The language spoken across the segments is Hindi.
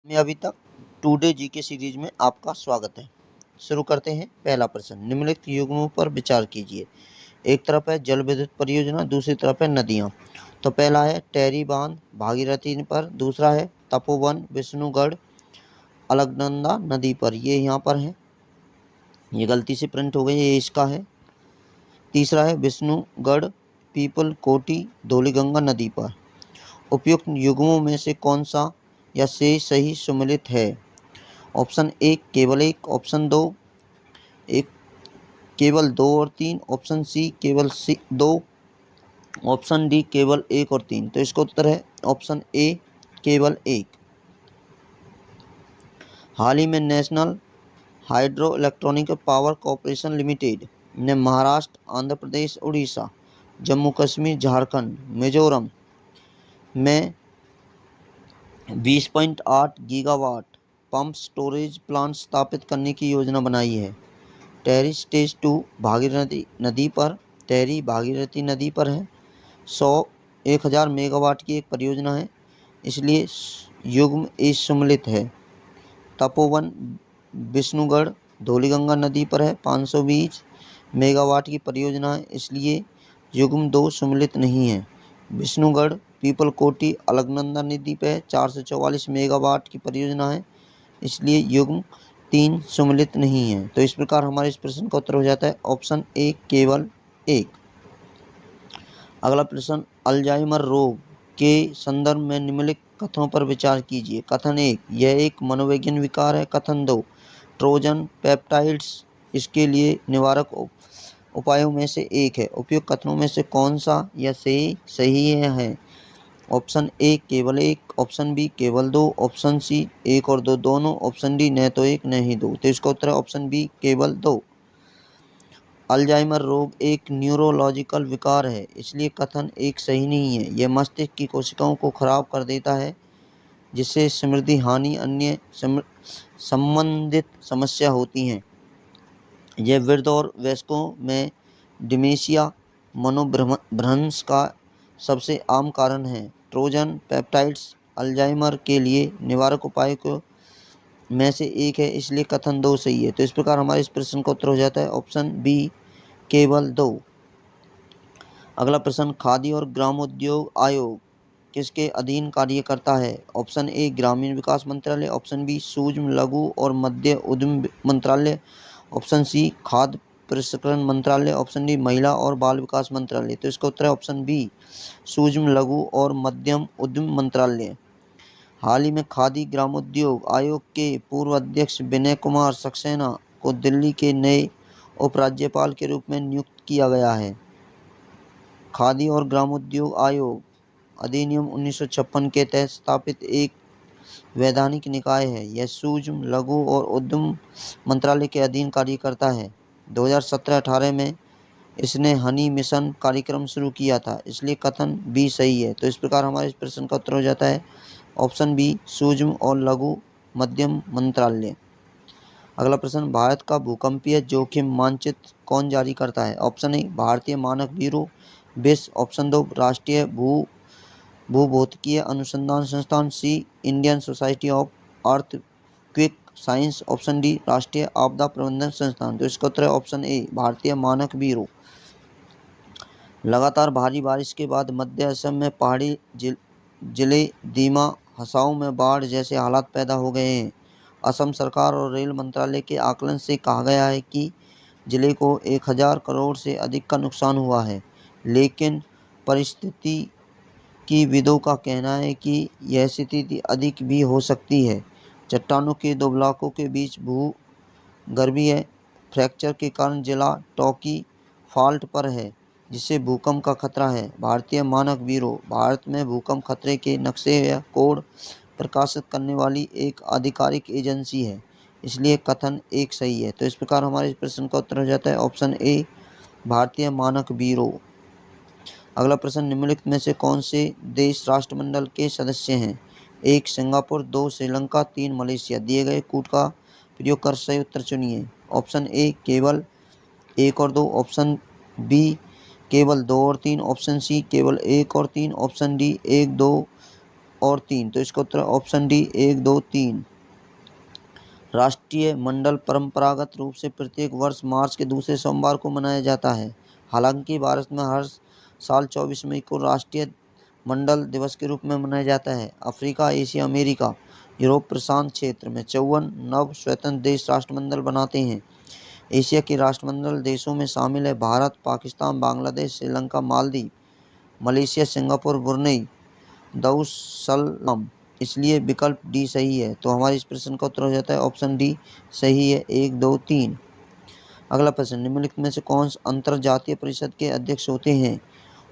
में अभी तक टुडे जीके सीरीज में आपका स्वागत है। शुरू करते हैं। पहला प्रश्न, निम्नलिखित युग्मों पर विचार कीजिए। एक तरफ है जल विद्युत परियोजना, दूसरी तरफ है नदियाँ। तो पहला है टेरी बांध भागीरथी पर, दूसरा है तपोवन विष्णुगढ़ अलकनंदा नदी पर। ये यहाँ पर है, ये गलती से प्रिंट हो गई, ये इसका है। तीसरा है विष्णुगढ़ पीपल कोटी धौलीगंगा नदी पर। उपयुक्त युग्मों में से कौन सा या से सही सम्मिलित है? ऑप्शन ए केवल एक, ऑप्शन केवल दो और तीन, ऑप्शन सी केवल दो, ऑप्शन डी केवल एक और तीन। तो इसका उत्तर है ऑप्शन ए केवल एक। हाल ही में national hydro electronic power corporation limited ने महाराष्ट्र, आंध्र प्रदेश, उड़ीसा, जम्मू कश्मीर, झारखंड, मिजोरम में 20.8 गीगावाट पंप स्टोरेज प्लांट स्थापित करने की योजना बनाई है। टेरी स्टेज 2 भागीरथी नदी पर, टेरी भागीरथी नदी पर है। 1000 मेगावाट की एक परियोजना है, इसलिए युग्म ए सम्मिलित है। तपोवन विष्णुगढ़ धौलीगंगा नदी पर है, 520 मेगावाट की परियोजना है, इसलिए युग्म 2 सम्मिलित नहीं है। विष्णुगढ़ पीपल कोटी अलकनंदा नदी पर 444 मेगावाट की परियोजना है, इसलिए युग्म 3 सम्मिलित नहीं है। तो इस प्रकार हमारे इस प्रश्न का उत्तर हो जाता है ऑप्शन ए केवल एक। अगला प्रश्न, अल्जाइमर रोग के संदर्भ में निम्नलिखित कथनों पर विचार कीजिए। कथन 1, यह एक मनोवैज्ञानिक विकार है। कथन 2, ट्रोजन पेप्टाइड्स इसके लिए निवारक उपायों में से एक है। उपयुक्त कथनों में से कौन सा या सही है? ऑप्शन ए केवल एक, ऑप्शन बी केवल दो, ऑप्शन सी एक और दो दोनों, ऑप्शन डी न तो एक न ही दो। तो इसका उत्तर है ऑप्शन बी केवल दो। अल्जाइमर रोग एक न्यूरोलॉजिकल विकार है, इसलिए कथन एक सही नहीं है। यह मस्तिष्क की कोशिकाओं को खराब कर देता है, जिससे स्मृति हानि अन्य संबंधित समस्या होती हैं। यह वृद्ध और वयस्कों में डिमेंशिया मनोभ्रंश का सबसे आम कारण है। ट्रोजन पेप्टाइड्स अल्जाइमर के लिए निवारक उपाय को में से एक है, इसलिए कथन 2 सही है। तो इस प्रकार हमारे इस प्रश्न का उत्तर हो जाता है ऑप्शन बी केवल 2। अगला प्रश्न, खादी और ग्रामोद्योग आयोग किसके अधीन कार्य करता है? ऑप्शन ए ग्रामीण विकास मंत्रालय, ऑप्शन बी सूक्ष्म लघु और मध्य उद्यम मंत्रालय, ऑप्शन सी खाद्य प्रसंस्करण मंत्रालय, ऑप्शन डी महिला और बाल विकास मंत्रालय। तो इसका उत्तर है ऑप्शन बी सूक्ष्म लघु और मध्यम उद्यम मंत्रालय। हाल ही में खादी ग्रामोद्योग आयोग के पूर्व अध्यक्ष विनय कुमार सक्सेना को दिल्ली के नए उपराज्यपाल के रूप में नियुक्त किया गया है। खादी और ग्रामोद्योग आयोग अधिनियम 1956 के तहत स्थापित एक वैधानिक निकाय है। यह सूक्ष्म लघु और उद्यम मंत्रालय के अधीन कार्य करता है। 2017-18 में इसने हनी मिशन कार्यक्रम शुरू किया था, इसलिए कथन बी सही है। तो इस प्रकार हमारे इस प्रश्न का उत्तर हो जाता है ऑप्शन बी सूक्ष्म और लघु मध्यम मंत्रालय। अगला प्रश्न, भारत का भूकंपीय जोखिम मानचित्र कौन जारी करता है? ऑप्शन ए भारतीय मानक ब्यूरो विश्व, ऑप्शन 2 राष्ट्रीय भूभौतिकीय अनुसंधान संस्थान, C Indian society of earthquake science, option D राष्ट्रीय आपदा प्रबंधन संस्थान। तो इसका उत्तर है ऑप्शन ए भारतीय मानक ब्यूरो। लगातार भारी बारिश के बाद मध्य असम में पहाड़ी जिले दीमा हसाओं में बाढ़ जैसे हालात पैदा हो गए हैं। असम सरकार और रेल मंत्रालय के आकलन से कहा गया है कि जिले को 1000 करोड़ से अधिक का नुकसान हुआ है, लेकिन परिस्थिति की विदों का कहना है कि यह स्थिति अधिक भी हो सकती है। चट्टानों के दो ब्लॉकों के बीच भूगर्भीय फ्रैक्चर के कारण जिला टॉकी फॉल्ट पर है, जिससे भूकंप का खतरा है। भारतीय मानक ब्यूरो भारत में भूकंप खतरे के नक्शे या कोड प्रकाशित करने वाली एक आधिकारिक एजेंसी है, इसलिए कथन एक सही है। तो इस प्रकार हमारे प्रश्न का उत्तर हो जाता है ऑप्शन ए भारतीय मानक ब्यूरो। अगला प्रश्न, निम्नलिखित में से कौन से देश राष्ट्रमंडल के सदस्य हैं? 1 सिंगापुर, 2 श्रीलंका, 3 मलेशिया। दिए गए कूट का प्रयोग कर सही उत्तर चुनिए। ऑप्शन ए केवल 1 और 2, ऑप्शन बी केवल 2 और 3, ऑप्शन सी केवल 1 और 3, ऑप्शन डी 1, 2 और 3, तो इसका उत्तर ऑप्शन डी 1, 2, 3। राष्ट्रीय मंडल परंपरागत रूप से प्रत्येक वर्ष मार्च के दूसरे सोमवार को मनाया जाता है। हालांकि भारत में हर साल 24 मई को राष्ट्रीय मंडल दिवस के रूप में मनाया जाता है। अफ्रीका, एशिया, अमेरिका, यूरोप प्रशांत क्षेत्र में 54 नव स्वतंत्र देश राष्ट्रमंडल बनाते हैं। एशिया के राष्ट्रमंडल देशों में शामिल है Bharat, Pakistan, Bangladesh, Sri Lanka, Maldives, Malaysia, Singapore, Brunei, Darussalam. इसलिए विकल्प डी सही है। तो हमारे इस प्रश्न का उत्तर हो जाता है ऑप्शन डी सही है, 1, 2, 3। अगला प्रश्न, निम्नलिखित में से कौन अंतरजातीय परिषद के अध्यक्ष होते हैं?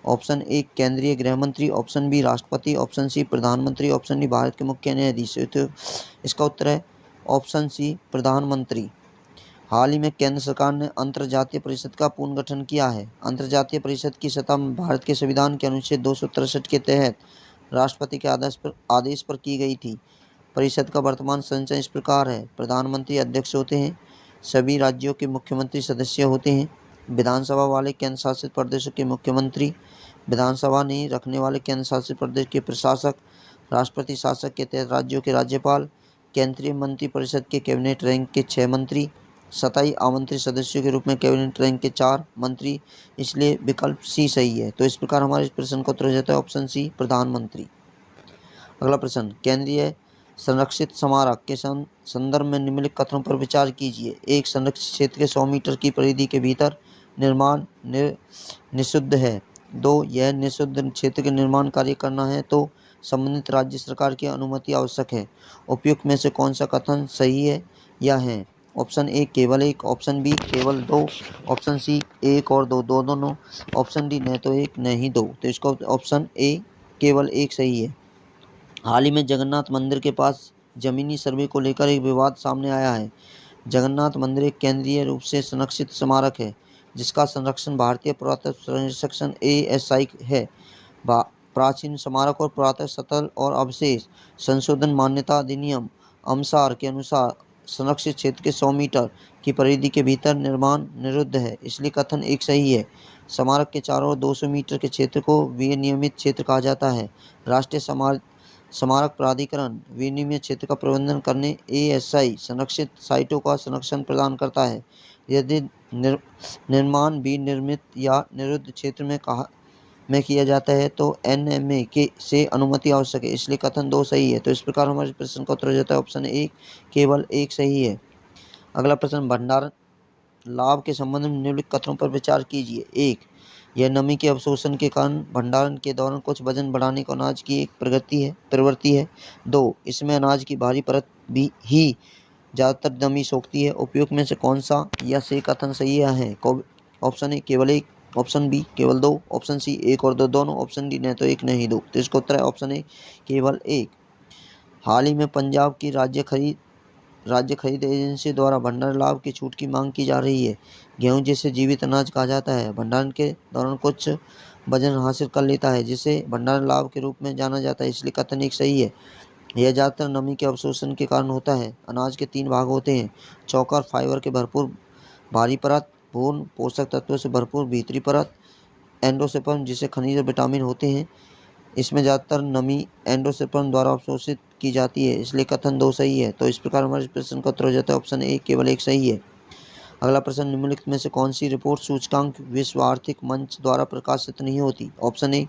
ऑप्शन ए केंद्रीय गृह मंत्री, ऑप्शन बी राष्ट्रपति, ऑप्शन सी प्रधानमंत्री, ऑप्शन डी भारत के मुख्य न्यायाधीश। तो इसका उत्तर है ऑप्शन सी प्रधानमंत्री। हाल ही में केंद्र सरकार ने अंतरजातीय परिषद का पुनर्गठन किया है। अंतरजातीय परिषद की सत्ता भारत के संविधान के अनुच्छेद 263 के तहत राष्ट्रपति के आदेश पर की गई थी। परिषद का वर्तमान संचय इस प्रकार है। प्रधानमंत्री अध्यक्ष होते हैं। सभी राज्यों के मुख्यमंत्री सदस्य होते हैं। विधानसभा वाले केंद्र शासित प्रदेशों के मुख्यमंत्री, विधानसभा नहीं रखने वाले केंद्र शासित प्रदेश के प्रशासक, राष्ट्रपति शासन के तहत राज्यों के राज्यपाल, केंद्रीय मंत्रिपरिषद के कैबिनेट रैंक के 6 मंत्री, स्थायी आमंत्रित सदस्यों के रूप में कैबिनेट रैंक के 4 मंत्री। इसलिए विकल्प सी सही है। तो इस प्रकार हमारे इस प्रश्न का उत्तर हो जाता है ऑप्शन सी प्रधानमंत्री। अगला प्रश्न, केंद्रीय संरक्षित स्मारक के संदर्भ में निम्नलिखित कथनों पर विचार कीजिए। 1, संरक्षित क्षेत्र के 100 मीटर की परिधि के भीतर निर्माण निषिद्ध है। 2, यह निषिद्ध क्षेत्र के निर्माण कार्य करना है तो संबंधित राज्य सरकार की अनुमति आवश्यक है। उपयुक्त में से कौन सा कथन सही है या है? ऑप्शन ए केवल 1, ऑप्शन बी केवल 2, ऑप्शन सी 1 और 2 दोनों, ऑप्शन डी न तो 1 न ही 2। तो इसका ऑप्शन ए केवल 1 सही है। हाल ही में जगन्नाथ मंदिर के पास जमीनी सर्वे को लेकर एक विवाद सामने आया है। जगन्नाथ मंदिर एक केंद्रीय रूप से संरक्षित स्मारक है जिसका संरक्षण भारतीय पुरातत्व सर्वेक्षण ASI है। प्राचीन स्मारक और पुरातत्व स्थल और अवशेष संशोधन मान्यता अधिनियम अनुसार के अनुसार संरक्षित क्षेत्र के 100 मीटर की परिधि के भीतर निर्माण निषिद्ध है। इसलिए कथन एक सही है। स्मारक के चारों ओर 200 मीटर के क्षेत्र को विनियमित क्षेत्र कहा जाता है। राष्ट्रीय स्मारक प्राधिकरण विनियमित क्षेत्र का प्रबंधन करने ASI संरक्षित साइटों का संरक्षण प्रदान करता है। यदि निर्माण विनिर्मित या निषिद्ध क्षेत्र में किया जाता है तो NMA से अनुमति आवश्यक है। इसलिए कथन 2 सही है। तो इस प्रकार हमारे प्रश्न का उत्तर हो जाता है ऑप्शन ए केवल 1 सही है। अगला प्रश्न, भंडारण लाभ के संबंध में निम्नलिखित कथनों पर विचार कीजिए। 1, यह नमी के अवशोषण के कारण भंडारण के दौरान कुछ वजन बढ़ाने को अनाज की एक प्रवृत्ति है। 2, इसमें अनाज की बाहरी परत भी ही ज़्यादातर नमी सोखती है। उपयुक्त में से कौन सा या से कथन सही है? ऑप्शन ए केवल 1, ऑप्शन बी केवल 2, ऑप्शन सी 1 और 2 दोनों, ऑप्शन डी न तो 1 न ही 2। तो इसका उत्तर है ऑप्शन ए केवल 1। हाल ही में पंजाब की राज्य खरीद एजेंसी द्वारा भंडारण लाभ की छूट की मांग की जा रही है। गेहूं जिसे जीवित अनाज कहा जाता है भंडारण के दौरान कुछ वजन हासिल कर लेता है जिसे भंडारण लाभ के रूप में जाना जाता है। इसलिए कथन एक सही है। यह ज़्यादातर नमी के अवशोषण के कारण होता है। अनाज के 3 भाग होते हैं, चौकर फाइबर के भरपूर बाहरी परत, पूर्ण पोषक तत्वों से भरपूर भीतरी परत, एंडोसल्फान जिसे खनिज और विटामिन होते हैं। इसमें ज़्यादातर नमी एंडोसल्फान द्वारा अवशोषित की जाती है। इसलिए कथन 2 सही है। तो इस प्रकार हमारे प्रश्न का उत्तर हो जाता है ऑप्शन ए केवल 1 सही है। अगला प्रश्न, निम्नलिखित में से कौन सी रिपोर्ट सूचकांक विश्व आर्थिक मंच द्वारा प्रकाशित नहीं होती? ऑप्शन ए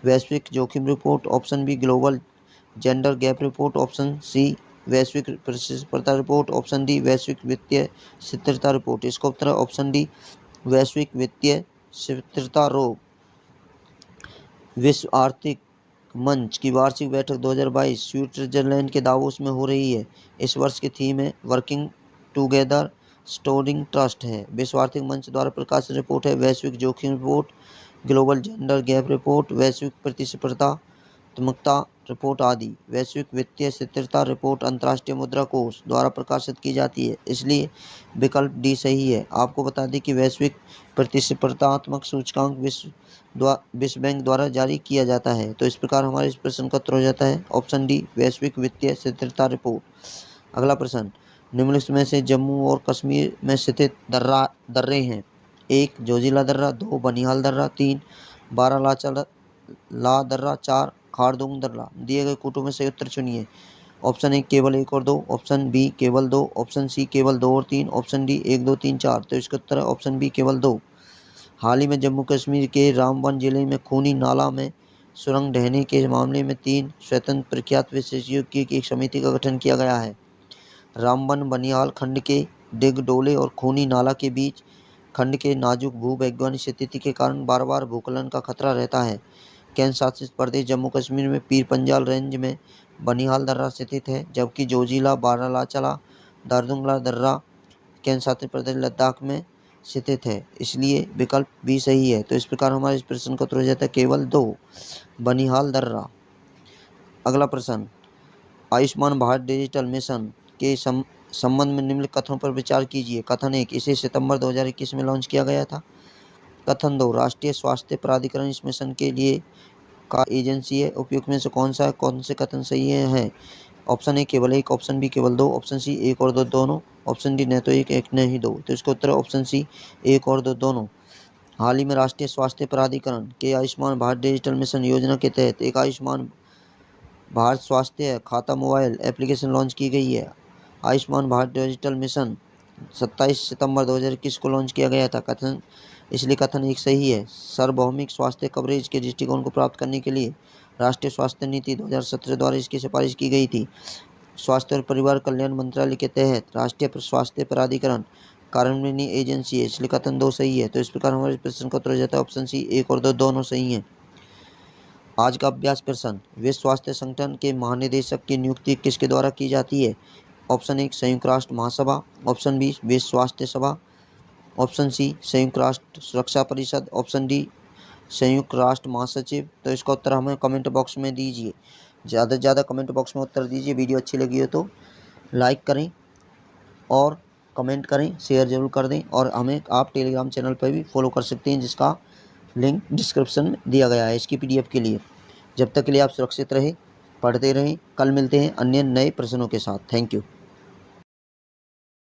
वैश्विक जोखिम report, option B global gender gap report, option C वैश्विक प्रतिस्पर्धा रिपोर्ट, ऑप्शन डी वैश्विक वित्तीय स्थिरता रिपोर्ट। इसका उत्तर है ऑप्शन डी वैश्विक वित्तीय स्थिरता रोग। विश्व आर्थिक मंच की वार्षिक बैठक 2022 स्विट्जरलैंड के दावोस में हो रही है। इस वर्ष की थीम है वर्किंग टुगेदर स्टोरिंग ट्रस्ट है। विश्व आर्थिक मंच द्वारा प्रकाशित रिपोर्ट है वैश्विक जोखिम report, global gender gap report, वैश्विक प्रतिस्पर्धात्मकता रिपोर्ट आदि। वैश्विक वित्तीय स्थिरता रिपोर्ट अंतर्राष्ट्रीय मुद्रा कोष द्वारा प्रकाशित की जाती है। इसलिए विकल्प डी सही है। आपको बता दें कि वैश्विक प्रतिस्पर्धात्मक सूचकांक विश्व बैंक द्वारा जारी किया जाता है। तो इस प्रकार हमारे इस प्रश्न का उत्तर हो जाता है ऑप्शन डी वैश्विक वित्तीय स्थिरता रिपोर्ट। अगला प्रश्न, निम्नलिखित में से जम्मू और कश्मीर में स्थित दर्रे हैं। 1, जोजिला दर्रा, 2, बनिहाल दर्रा, 3, बारालाचा दर्रा, 4, खारदुंग दर्रा। दिए गए कूटों में सही उत्तर चुनिए। ऑप्शन ए केवल 1 और 2, ऑप्शन बी केवल 2, ऑप्शन सी केवल 2 और 3, ऑप्शन डी 1, 2, 3, 4। तो इसका उत्तर है ऑप्शन बी केवल 2। हाल ही में जम्मू कश्मीर के रामबन जिले में खूनी नाला में सुरंग ढहने के मामले में 3 स्वतंत्र प्रख्यात विशेषज्ञों की एक समिति का गठन किया गया है। रामबन बनिहाल खंड के डिगडोले और खूनी नाला के बीच खंड के नाजुक भूवैज्ञानिक स्थिति के कारण बार बार भूस्खलन का खतरा रहता है। केंद्र शासित प्रदेश जम्मू कश्मीर में पीर पंजाल रेंज में बनिहाल दर्रा स्थित है, जबकि जोजिला बारालाचाला दारदुंगला दर्रा केंद्र शासित प्रदेश लद्दाख में स्थित है। इसलिए विकल्प भी सही है। तो इस प्रकार हमारे इस प्रश्न का उत्तर हो जाता है केवल 2, बनिहाल दर्रा। अगला प्रश्न, आयुष्मान भारत डिजिटल मिशन के संबंध में निम्नलिखित कथनों पर विचार कीजिए। कथन 1, इसे सितंबर 2021 में लॉन्च किया गया था। कथन 2, राष्ट्रीय स्वास्थ्य प्राधिकरण इस मिशन के लिए का एजेंसी है। उपयुक्त में से कौन से कथन सही है? ऑप्शन ए केवल 1, ऑप्शन बी केवल 2, ऑप्शन सी 1 और 2 दोनों, ऑप्शन डी न तो 1 न ही 2। तो इसका उत्तर है ऑप्शन सी 1 और 2 दोनों। हाल ही में राष्ट्रीय स्वास्थ्य प्राधिकरण के आयुष्मान भारत डिजिटल मिशन योजना के तहत एक आयुष्मान भारत स्वास्थ्य खाता मोबाइल एप्लीकेशन लॉन्च की गई है। आयुष्मान भारत डिजिटल मिशन 27 सितंबर 2021 को लॉन्च किया गया था। इसलिए कथन 1 सही है। सार्वभौमिक स्वास्थ्य कवरेज के दृष्टिकोण को प्राप्त करने के लिए राष्ट्रीय स्वास्थ्य नीति 2017 द्वारा इसकी सिफारिश की गई थी। स्वास्थ्य और परिवार कल्याण मंत्रालय के तहत राष्ट्रीय स्वास्थ्य प्राधिकरण कार्यान्वयनी एजेंसी है, इसलिए कथन 2 सही है। तो इस प्रकार हमारे प्रश्न का उत्तर हो जाता है ऑप्शन सी 1 और 2 दोनों सही हैं। आज का अभ्यास प्रश्न, विश्व स्वास्थ्य संगठन के महानिदेशक की नियुक्ति किसके द्वारा की जाती है? ऑप्शन 1 संयुक्त राष्ट्र महासभा, ऑप्शन बी विश्व स्वास्थ्य सभा, ऑप्शन सी संयुक्त राष्ट्र सुरक्षा परिषद, ऑप्शन डी संयुक्त राष्ट्र महासचिव। तो इसका उत्तर हमें कमेंट बॉक्स में दीजिए। ज़्यादा से ज़्यादा कमेंट बॉक्स में उत्तर दीजिए। वीडियो अच्छी लगी हो तो लाइक करें और कमेंट करें, शेयर ज़रूर कर दें। और हमें आप टेलीग्राम चैनल पर भी फॉलो कर सकते हैं, जिसका लिंक डिस्क्रिप्शन में दिया गया है इसकी PDF के लिए। जब तक के लिए आप सुरक्षित रहें, पढ़ते रहें। कल मिलते हैं अन्य नए प्रश्नों के साथ। Thank you.